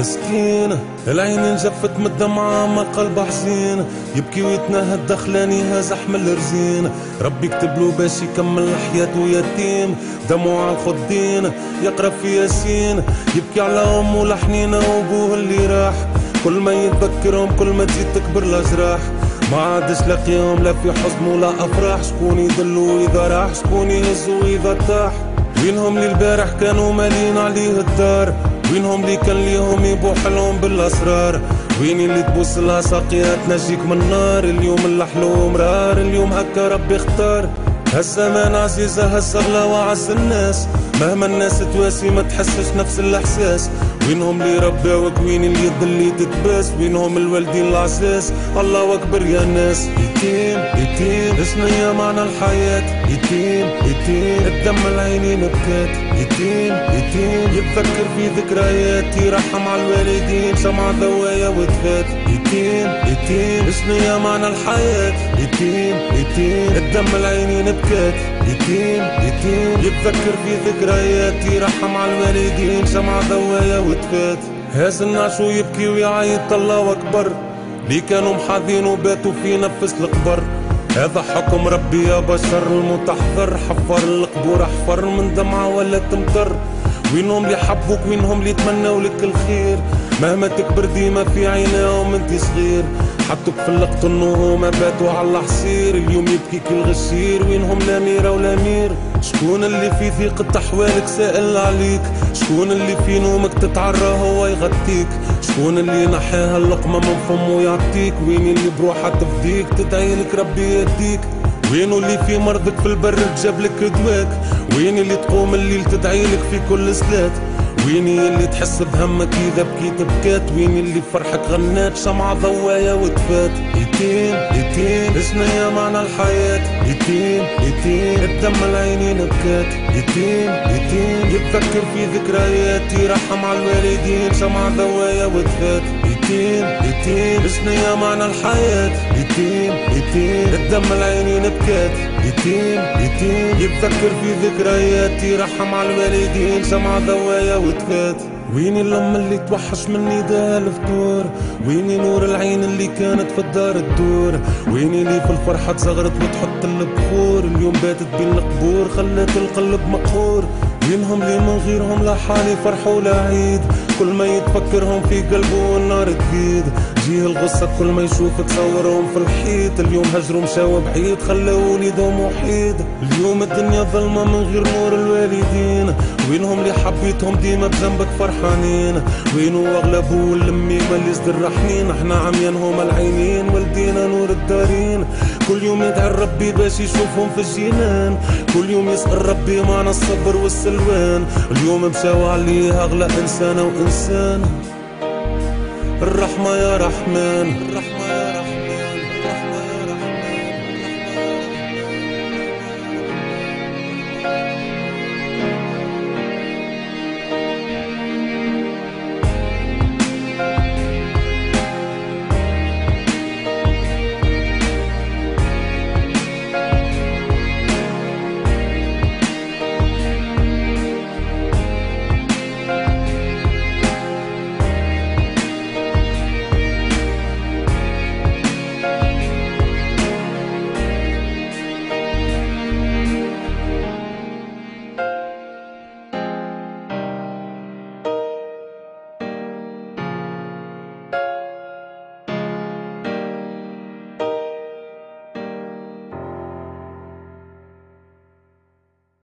مسكين العين جفت من الدمعة ما القلب حزين، يبكي ويتنهد دخلاني هذا حمل رزين. ربي كتب له باش يكمل حياته يتيم، دموع على الخدين يقرا في ياسين. يبكي على امه الحنينة وابوه اللي راح، كل ما يتذكرهم كل ما تزيد تكبر الأجراح. ما عادش لاقيهم لا في حزن ولا افراح، شكون يدلو اذا راح شكون يهزو اذا طاح. وينهم اللي البارح كانوا مالين عليه الدار، وينهم اللي كان ليهم يبوح لهم بالاسرار. وين اللي تبوس لها ساقيها تنجيك من النار، اليوم الحلو مرار اليوم هكا ربي اختار. هالزمان عزيزة هالصغلة وعز الناس، مهما الناس تواسي ما تحسش نفس الاحساس. وينهم اللي رباوك وين اليد اللي تتباس، وينهم الوالدين العزاز الله اكبر يا ناس. يتيم يتيم اسنا يا معنى الحياة، يتيم يتيم الدم العينين بكات. يتيم يتيم يتفكر في ذكريات، يرحم على الوالدين سمع ذوايا وتفات. يتيم يتيم اسنا يا معنى الحياة، يتيم يتيم الدم العينين بكات. يتيم يتيم يتفكر في ذكريات، يرحم على الوالدين سمع ذوايا وتفات. هاز النعش ويبكي ويعيط الله اكبر، لي كانوا محاذين وباتوا في نفس القبر. هذا حكم ربي يا بشر المتحضر، حفر القبور احفر من دمعة ولا تمطر. وينهم اللي حبوك وينهم اللي تمنوا لك الخير، مهما تكبر ديما في عيناهم انت صغير. حطوك في اللقط النهومة باتوا على الحصير، اليوم يبكيك الغشير وينهم لا ميرة ولا مير. شكون اللي في ثقة احوالك سائل عليك، شكون اللي في نومك تتعرى هو يغطيك، شكون اللي نحاها اللقمة من فمه يعطيك. وين اللي بروحها تفديك تدعيلك ربي يهديك. وينو اللي في مرضك في البر جابلك دواك، وين اللي تقوم الليل تدعيلك في كل صلاة. ويني اللي تحس بهمك اذا بكيت بكات، ويني اللي فرحك غنات شمعة ضوايا وتفات. يتيم يتيم اسنا يا معنى الحياة، يتيم يتيم الدم العينين بكات. يتيم يتيم يتفكر في ذكريات، يرحم على الوالدين شمعة ضوايا وتفات. يتيم يتيم اسنا يا معنى الحياة، يتيم يتيم الدم العينين بكات. يتيم يتيم يتفكر في ذكريات، يرحم على الوالدين شمعة ضوايا وتفات. ويني الأم اللي توحش مني ده الفطور، ويني نور العين اللي كانت في الدار الدور. ويني اللي في الفرحة تزغرت وتحط البخور، اليوم باتت بين القبور خلت القلب مقهور. وينهم اللي من غيرهم لا حالي فرح ولا عيد، كل ما يتفكرهم في قلبه النار تفيد. جيه الغصة كل ما يشوفك صورهم في الحيط، اليوم هجروا مشاو بعيد خلوا وليدهم وحيد. اليوم الدنيا ظلمة من غير نور الوالدين، وينهم اللي حبيتهم ديما بجنبك فرحانين. وينو اغلبه واللمي اللي صدر رحنين، احنا عميانهم العينين والدينا نور الدارين. كل يوم يدعي ربي باش يشوفهم في الجنان، كل يوم يسأل ربي معنا الصبر والسلوان. اليوم مشاو عليه اغلى انسانة وانسان. الرحمة يا رحمن، الرحمة يا رحمن.